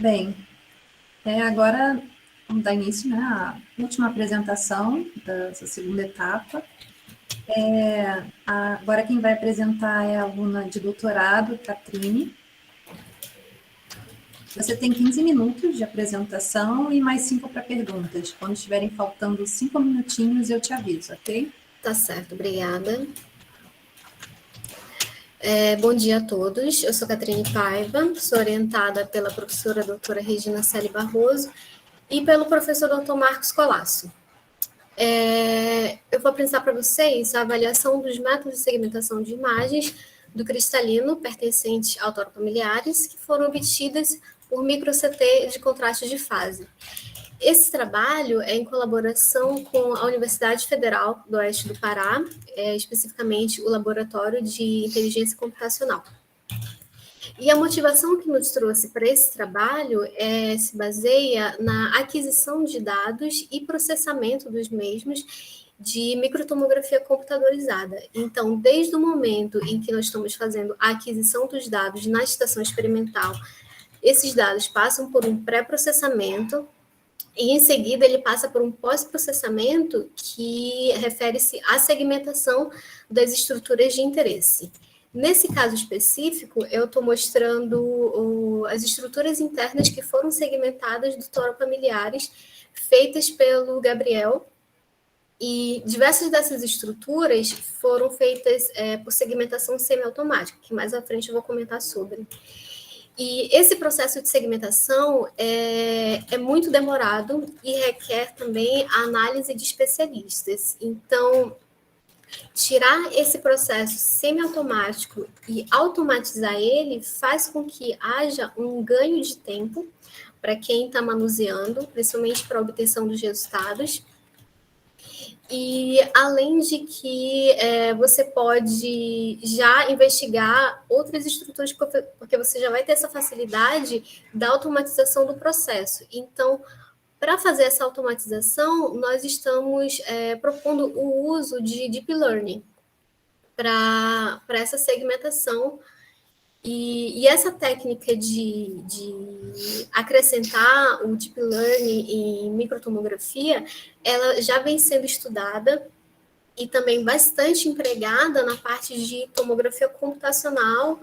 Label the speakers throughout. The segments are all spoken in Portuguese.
Speaker 1: Bem, agora vamos dar início, né, à última apresentação dessa segunda etapa. Agora quem vai apresentar é a aluna de doutorado, Catrine. Você tem 15 minutos de apresentação e mais 5 para perguntas. Quando estiverem faltando 5 minutinhos, eu te aviso, ok?
Speaker 2: Tá certo, obrigada. Bom dia a todos. Eu sou Catrine Paiva, sou orientada pela professora doutora Regina Celi Barroso e pelo professor doutor Marcos Colasso. Eu vou apresentar para vocês a avaliação dos métodos de segmentação de imagens do cristalino pertencente ao tórax familiares que foram obtidas por micro-CT de contraste de fase. Esse trabalho é em colaboração com a Universidade Federal do Oeste do Pará, especificamente o Laboratório de Inteligência Computacional. E a motivação que nos trouxe para esse trabalho se baseia na aquisição de dados e processamento dos mesmos de microtomografia computadorizada. Então, desde o momento em que nós estamos fazendo a aquisição dos dados na estação experimental, esses dados passam por um pré-processamento, e, em seguida, ele passa por um pós-processamento que refere-se à segmentação das estruturas de interesse. Nesse caso específico, eu estou mostrando as estruturas internas que foram segmentadas do tórax familiares, feitas pelo Gabriel, e diversas dessas estruturas foram feitas por segmentação semiautomática, que mais à frente eu vou comentar sobre. E esse processo de segmentação é muito demorado e requer também a análise de especialistas. Então, tirar esse processo semiautomático e automatizar ele faz com que haja um ganho de tempo para quem está manuseando, principalmente para a obtenção dos resultados. E além de que você pode já investigar outras estruturas, porque você já vai ter essa facilidade da automatização do processo. Então, para fazer essa automatização, nós estamos propondo o uso de Deep Learning para essa segmentação. E essa técnica de acrescentar o Deep Learning em microtomografia, ela já vem sendo estudada e também bastante empregada na parte de tomografia computacional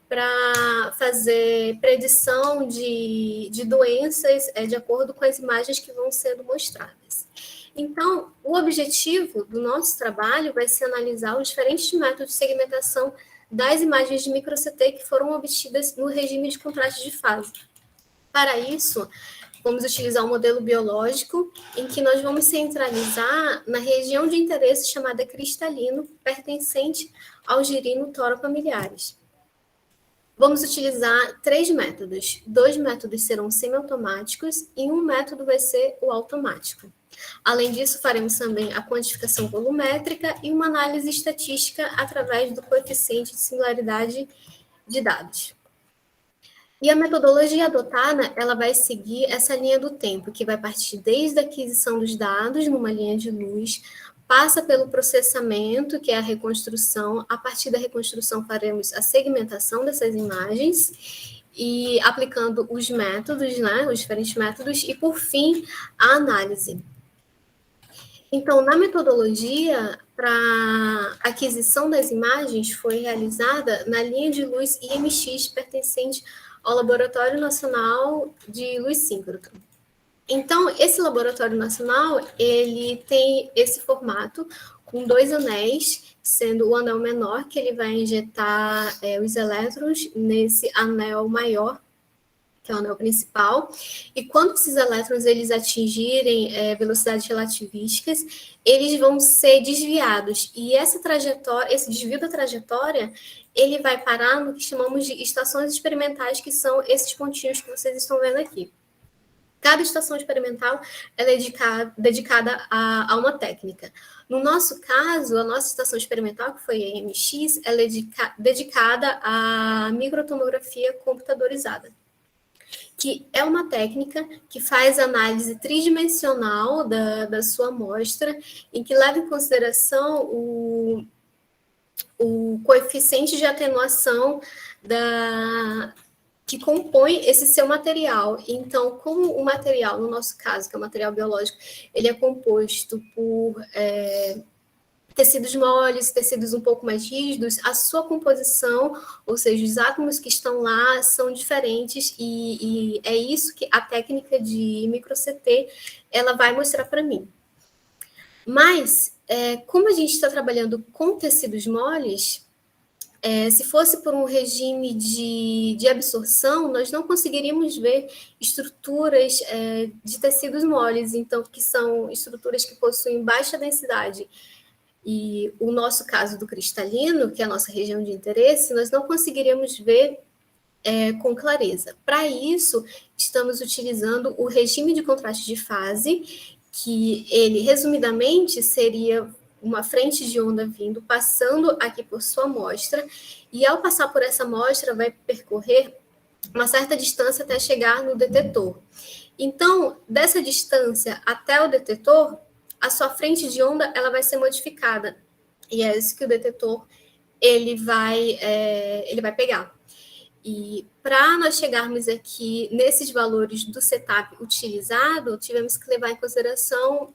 Speaker 2: para fazer predição de doenças de acordo com as imagens que vão sendo mostradas. Então, o objetivo do nosso trabalho vai ser analisar os diferentes métodos de segmentação das imagens de micro-CT que foram obtidas no regime de contraste de fase. Para isso, vamos utilizar um modelo biológico em que nós vamos centralizar na região de interesse chamada cristalino, pertencente ao girino tórax-familiares. Vamos utilizar 3 métodos. 2 métodos serão semiautomáticos e um método vai ser o automático. Além disso, faremos também a quantificação volumétrica e uma análise estatística através do coeficiente de similaridade de dados. E a metodologia adotada, ela vai seguir essa linha do tempo, que vai partir desde a aquisição dos dados numa linha de luz, passa pelo processamento, que é a reconstrução. A partir da reconstrução, faremos a segmentação dessas imagens e aplicando os métodos, né, os diferentes métodos, e, por fim, a análise. Então, na metodologia, para aquisição das imagens, foi realizada na linha de luz IMX, pertencente ao Laboratório Nacional de Luz Síncrota. Então, esse Laboratório Nacional, ele tem esse formato, com 2 anéis, sendo o anel menor, que ele vai injetar os elétrons nesse anel maior, que é o anel principal, e quando esses elétrons eles atingirem velocidades relativísticas, eles vão ser desviados, e essa trajetória, esse desvio da trajetória, ele vai parar no que chamamos de estações experimentais, que são esses pontinhos que vocês estão vendo aqui. Cada estação experimental é dedicada a uma técnica. No nosso caso, a nossa estação experimental, que foi a EMX, ela é dedicada à microtomografia computadorizada, que é uma técnica que faz análise tridimensional da sua amostra, em que leva em consideração o coeficiente de atenuação que compõe esse seu material. Então, como o material, no nosso caso, que é o material biológico, ele é composto por tecidos moles, tecidos um pouco mais rígidos, a sua composição, ou seja, os átomos que estão lá são diferentes e é isso que a técnica de micro-CT ela vai mostrar para mim. Mas, como a gente está trabalhando com tecidos moles, se fosse por um regime de absorção, nós não conseguiríamos ver estruturas de tecidos moles, então, que são estruturas que possuem baixa densidade. E o nosso caso do cristalino, que é a nossa região de interesse, nós não conseguiríamos ver com clareza. Para isso, estamos utilizando o regime de contraste de fase, que ele, resumidamente, seria uma frente de onda vindo, passando aqui por sua amostra, e ao passar por essa amostra, vai percorrer uma certa distância até chegar no detetor. Então, dessa distância até o detetor, a sua frente de onda ela vai ser modificada, e é isso que o detetor ele vai pegar. E para nós chegarmos aqui nesses valores do setup utilizado, tivemos que levar em consideração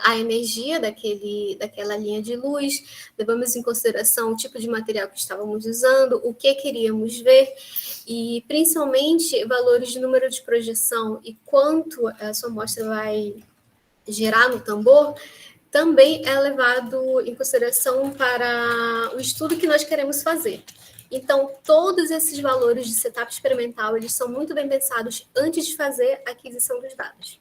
Speaker 2: a energia daquela linha de luz, levamos em consideração o tipo de material que estávamos usando, o que queríamos ver, e principalmente valores de número de projeção e quanto a sua amostra vai gerar no tambor, também é levado em consideração para o estudo que nós queremos fazer. Então, todos esses valores de setup experimental, eles são muito bem pensados antes de fazer a aquisição dos dados.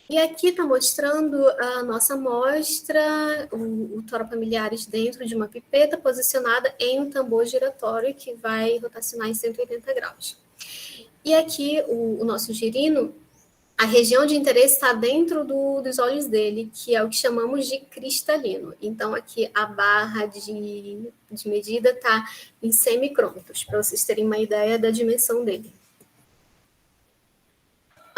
Speaker 2: E aqui está mostrando a nossa amostra, o toropamilhares dentro de uma pipeta posicionada em um tambor giratório que vai rotacionar em 180 graus. E aqui o nosso girino, a região de interesse está dentro dos olhos dele, que é o que chamamos de cristalino. Então, aqui a barra de medida está em 100 micrômetros, para vocês terem uma ideia da dimensão dele.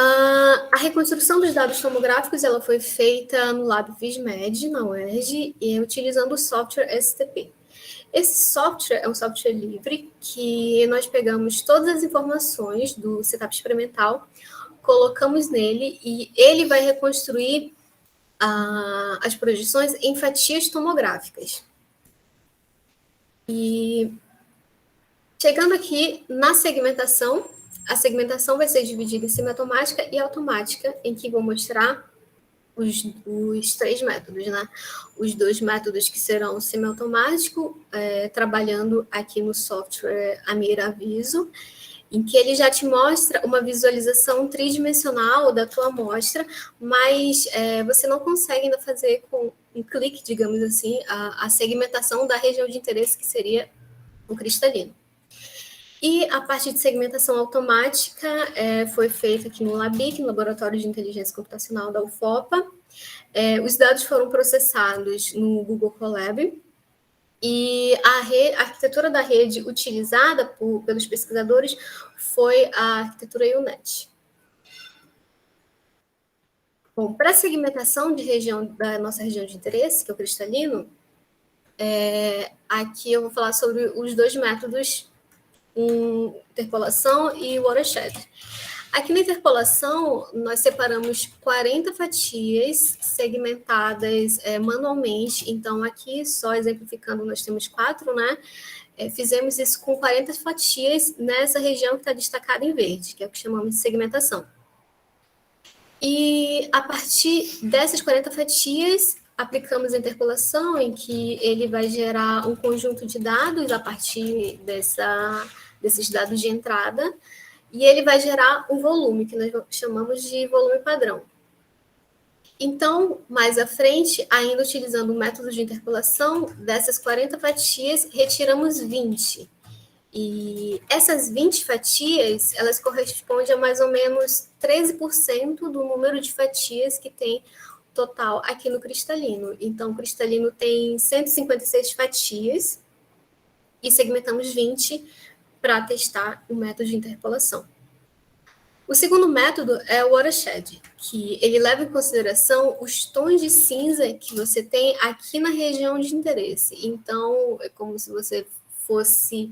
Speaker 2: A reconstrução dos dados tomográficos ela foi feita no Lab Vismed, na UERJ, e utilizando o software STP. Esse software é um software livre que nós pegamos todas as informações do setup experimental, colocamos nele e ele vai reconstruir as projeções em fatias tomográficas. E chegando aqui na segmentação, a segmentação vai ser dividida em semiautomática e automática, em que vou mostrar os três métodos, né? Os dois métodos que serão o semiautomático, trabalhando aqui no software Amiraviso, em que ele já te mostra uma visualização tridimensional da tua amostra, mas você não consegue ainda fazer com um clique, digamos assim, a segmentação da região de interesse, que seria o cristalino. E a parte de segmentação automática foi feita aqui no LABIC, no Laboratório de Inteligência Computacional da UFOPA. Os dados foram processados no Google Colab, e a arquitetura da rede utilizada pelos pesquisadores foi a arquitetura UNet. Bom, para a segmentação da nossa região de interesse, que é o cristalino, aqui eu vou falar sobre os dois métodos, interpolação e watershed. Aqui na interpolação, nós separamos 40 fatias segmentadas manualmente. Então, aqui, só exemplificando, nós temos 4, né? Fizemos isso com 40 fatias nessa região que está destacada em verde, que é o que chamamos de segmentação. E, a partir dessas 40 fatias, aplicamos a interpolação, em que ele vai gerar um conjunto de dados a partir desses dados de entrada, e ele vai gerar um volume, que nós chamamos de volume padrão. Então, mais à frente, ainda utilizando o método de interpolação, dessas 40 fatias, retiramos 20. E essas 20 fatias, elas correspondem a mais ou menos 13% do número de fatias que tem total aqui no cristalino. Então, o cristalino tem 156 fatias e segmentamos 20 para testar o método de interpolação. O segundo método é o watershed, que ele leva em consideração os tons de cinza que você tem aqui na região de interesse. Então, é como se você fosse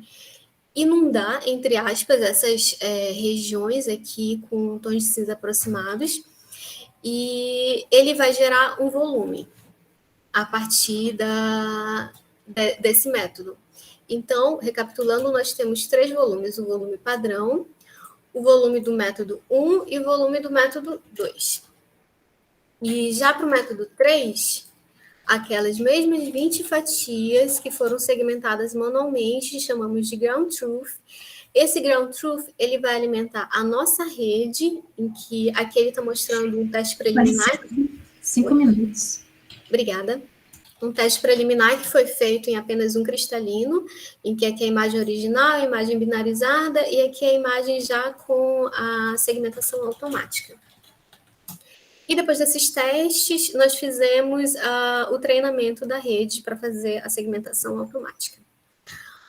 Speaker 2: inundar, entre aspas, essas regiões aqui com tons de cinza aproximados, e ele vai gerar um volume a partir desse método. Então, recapitulando, nós temos 3 volumes: o volume padrão, o volume do método 1 e o volume do método 2. E já para o método 3, aquelas mesmas 20 fatias que foram segmentadas manualmente, chamamos de ground truth. Esse ground truth, ele vai alimentar a nossa rede, em que aqui ele está mostrando um teste preliminar.
Speaker 1: 5 minutos.
Speaker 2: Obrigada. Um teste preliminar que foi feito em apenas um cristalino, em que aqui é a imagem original, a imagem binarizada, e aqui é a imagem já com a segmentação automática. E depois desses testes, nós fizemos o treinamento da rede para fazer a segmentação automática.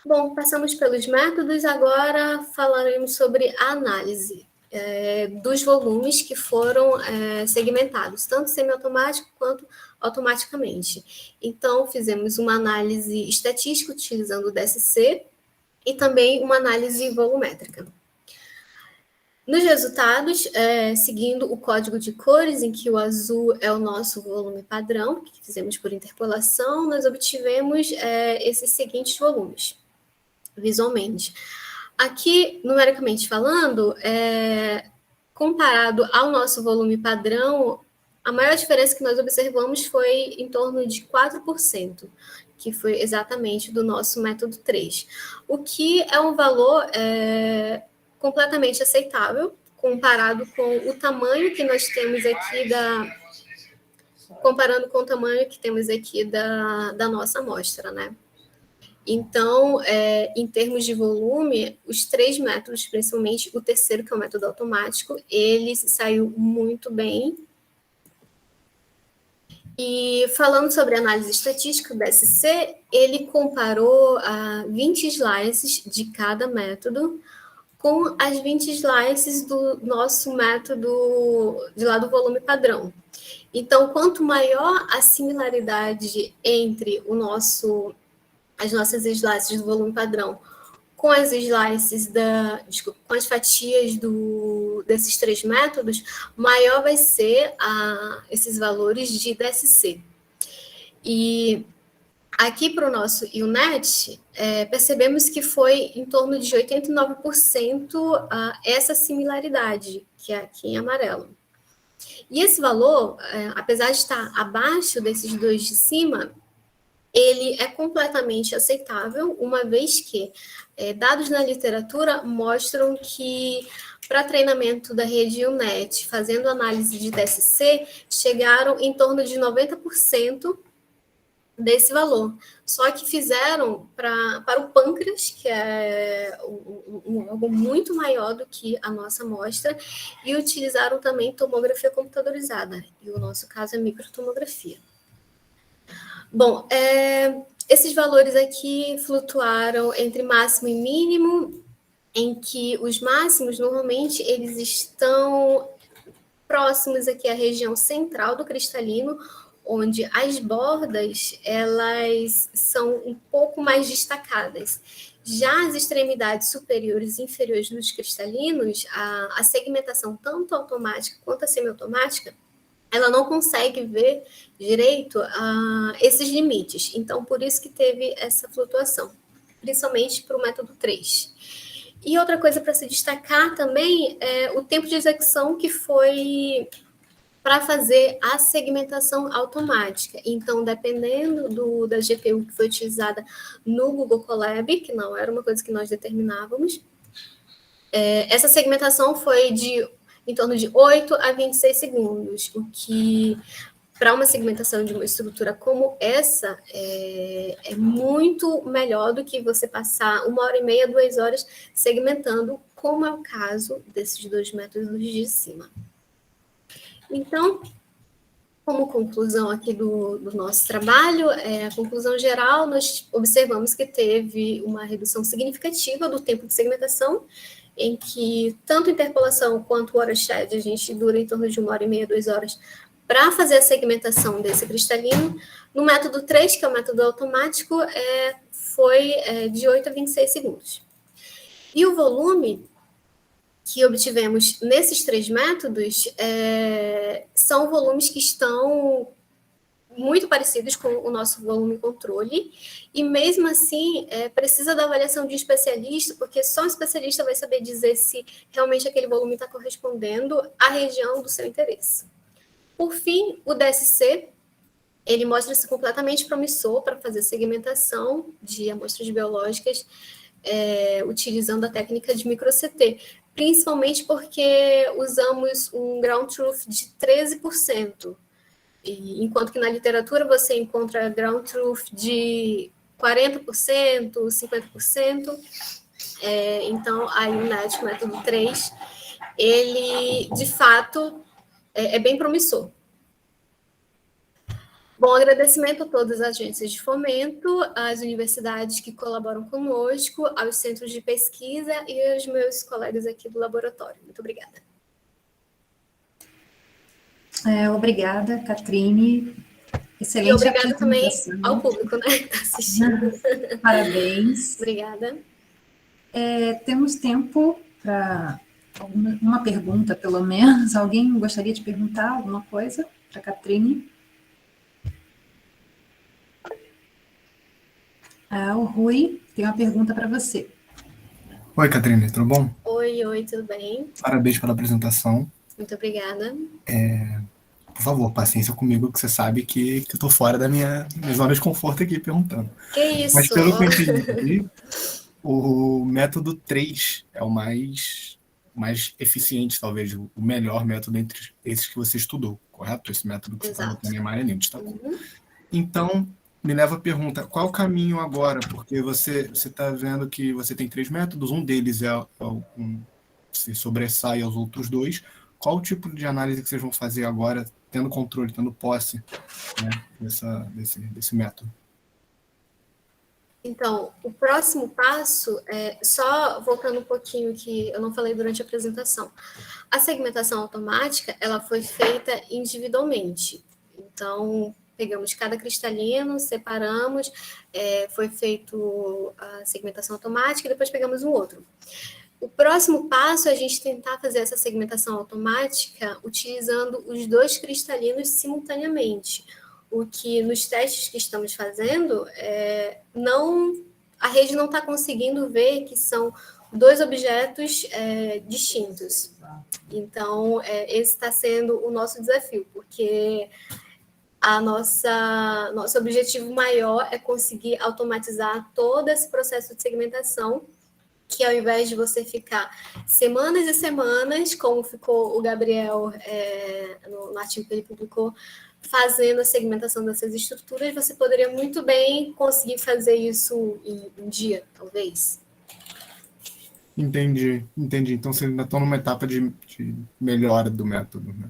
Speaker 2: Bom, passamos pelos métodos, agora falaremos sobre a análise dos volumes que foram segmentados, tanto semiautomático quanto automaticamente. Então, fizemos uma análise estatística utilizando o DSC e também uma análise volumétrica. Nos resultados, seguindo o código de cores, em que o azul é o nosso volume padrão, que fizemos por interpolação, nós obtivemos esses seguintes volumes, visualmente. Aqui, numericamente falando, comparado ao nosso volume padrão, a maior diferença que nós observamos foi em torno de 4%, que foi exatamente do nosso método 3, o que é um valor completamente aceitável, comparado com o tamanho que nós temos aqui comparando com o tamanho que temos aqui da nossa amostra, né? Então, em termos de volume, os 3 métodos, principalmente o terceiro, que é o método automático, ele saiu muito bem. E falando sobre análise estatística, o DSC, ele comparou 20 slices de cada método com as 20 slices do nosso método de lá do volume padrão. Então, quanto maior a similaridade entre as nossas slices do volume padrão com as slices com as fatias desses 3 métodos, maior vai ser esses valores de DSC. E aqui para o nosso UNET, percebemos que foi em torno de 89% essa similaridade, que é aqui em amarelo. E esse valor, apesar de estar abaixo desses 2 de cima, ele é completamente aceitável, uma vez que dados na literatura mostram que para treinamento da rede UNET, fazendo análise de DSC, chegaram em torno de 90% desse valor. Só que fizeram para o pâncreas, que é algo muito maior do que a nossa amostra, e utilizaram também tomografia computadorizada, e o nosso caso é microtomografia. Bom, esses valores aqui flutuaram entre máximo e mínimo, em que os máximos, normalmente, eles estão próximos aqui à região central do cristalino, onde as bordas, elas são um pouco mais destacadas. Já as extremidades superiores e inferiores dos cristalinos, a segmentação tanto automática quanto a semiautomática, ela não consegue ver direito esses limites. Então, por isso que teve essa flutuação, principalmente para o método 3. E outra coisa para se destacar também é o tempo de execução que foi para fazer a segmentação automática. Então, dependendo da GPU que foi utilizada no Google Colab, que não era uma coisa que nós determinávamos, essa segmentação foi em torno de 8 a 26 segundos, o que, para uma segmentação de uma estrutura como essa, é muito melhor do que você passar 1h30, 2 horas segmentando, como é o caso desses 2 métodos de cima. Então, como conclusão aqui do nosso trabalho, a conclusão geral, nós observamos que teve uma redução significativa do tempo de segmentação, em que tanto interpolação quanto watershed a gente dura em torno de 1h30, 2 horas para fazer a segmentação desse cristalino. No método 3, que é o método automático, foi de 8 a 26 segundos. E o volume que obtivemos nesses 3 métodos são volumes que estão muito parecidos com o nosso volume controle, e mesmo assim precisa da avaliação de um especialista, porque só um especialista vai saber dizer se realmente aquele volume está correspondendo à região do seu interesse. Por fim, o DSC, ele mostra-se completamente promissor para fazer segmentação de amostras biológicas utilizando a técnica de micro-CT, principalmente porque usamos um ground truth de 13%, enquanto que na literatura você encontra ground truth de 40%, 50%. Então, aí o NET, o método 3, ele, de fato, é bem promissor. Bom, agradecimento a todas as agências de fomento, às universidades que colaboram conosco, aos centros de pesquisa e aos meus colegas aqui do laboratório. Muito obrigada.
Speaker 1: Obrigada, Catrine. Excelente
Speaker 2: e obrigada também
Speaker 1: apresentação.
Speaker 2: ao público, né, que está assistindo.
Speaker 1: Parabéns.
Speaker 2: Obrigada.
Speaker 1: Temos tempo para uma pergunta, pelo menos. Alguém gostaria de perguntar alguma coisa para a Catrine? O Rui tem uma pergunta para você.
Speaker 3: Oi, Catrine, tudo bom?
Speaker 2: Oi, tudo bem?
Speaker 3: Parabéns pela apresentação.
Speaker 2: Muito obrigada.
Speaker 3: Por favor, paciência comigo, que você sabe que eu tô fora da minha zona de conforto aqui perguntando.
Speaker 2: Que isso?
Speaker 3: Mas pelo que eu entendi, o método 3 é o mais eficiente, talvez, o melhor método entre esses que você estudou, correto? Esse método que você falou também, a Maria destacou. Então, me leva a pergunta, qual o caminho agora? Porque você está vendo que você tem 3 métodos, um deles se sobressai aos outros 2. Qual o tipo de análise que vocês vão fazer agora, tendo controle, tendo posse, né, desse método?
Speaker 2: Então, o próximo passo, só voltando um pouquinho que eu não falei durante a apresentação, a segmentação automática, ela foi feita individualmente. Então, pegamos cada cristalino, separamos, foi feito a segmentação automática e depois pegamos um outro. O próximo passo é a gente tentar fazer essa segmentação automática utilizando os 2 cristalinos simultaneamente. O que nos testes que estamos fazendo, a rede não está conseguindo ver que são 2 objetos distintos. Então, esse está sendo o nosso desafio, porque nosso objetivo maior é conseguir automatizar todo esse processo de segmentação, que ao invés de você ficar semanas e semanas, como ficou o Gabriel no artigo que ele publicou, fazendo a segmentação dessas estruturas, você poderia muito bem conseguir fazer isso em um dia, talvez.
Speaker 3: Entendi. Então, vocês ainda estão numa etapa de melhora do método, né?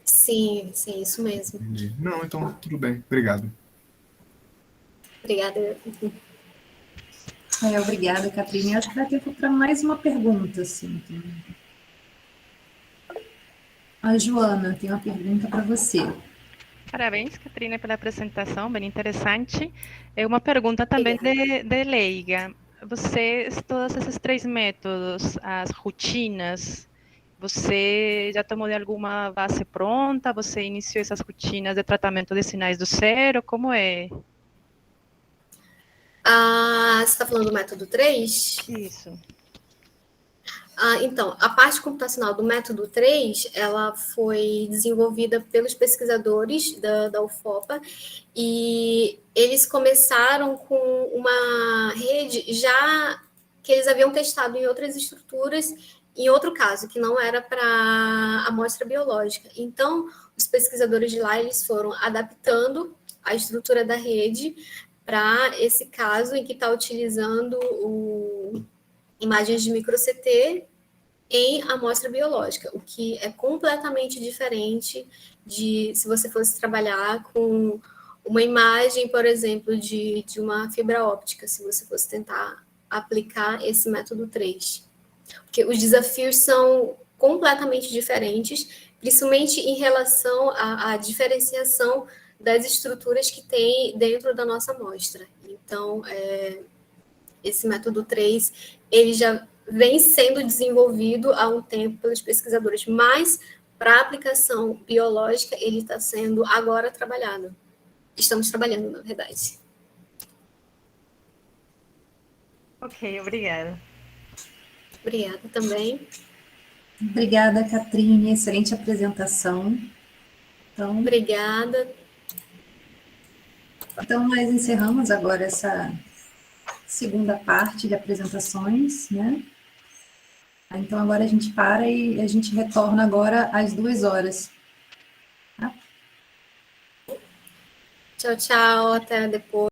Speaker 2: Sim, isso mesmo.
Speaker 3: Entendi. Não, então, tudo bem. Obrigado.
Speaker 2: Obrigada.
Speaker 1: Obrigada, Catrine. Acho que dá tempo para mais uma pergunta, assim. A Joana tem uma pergunta para você.
Speaker 4: Parabéns, Catrine, pela apresentação, bem interessante. Uma pergunta também de leiga. Todos esses 3 métodos, as rotinas, você já tomou de alguma base pronta? Você iniciou essas rotinas de tratamento de sinais do zero? Como é?
Speaker 2: Você está falando do método 3?
Speaker 4: Isso.
Speaker 2: Então, a parte computacional do método 3, ela foi desenvolvida pelos pesquisadores da UFOPA, e eles começaram com uma rede já que eles haviam testado em outras estruturas, em outro caso, que não era para amostra biológica. Então, os pesquisadores de lá, eles foram adaptando a estrutura da rede para esse caso em que está utilizando imagens de micro-CT em amostra biológica, o que é completamente diferente de se você fosse trabalhar com uma imagem, por exemplo, de uma fibra óptica, se você fosse tentar aplicar esse método 3. Porque os desafios são completamente diferentes, principalmente em relação à diferenciação das estruturas que tem dentro da nossa amostra. Então, esse método 3, ele já vem sendo desenvolvido há um tempo pelos pesquisadores, mas para a aplicação biológica ele está sendo agora trabalhado. Estamos trabalhando, na verdade.
Speaker 4: Ok, obrigada.
Speaker 2: Obrigada também.
Speaker 1: Obrigada, Catrine. Excelente apresentação.
Speaker 2: Obrigada.
Speaker 1: Então, nós encerramos agora essa segunda parte de apresentações, né? Então, agora a gente para e a gente retorna agora às 2 horas. Tá?
Speaker 2: Tchau, tchau. Até depois.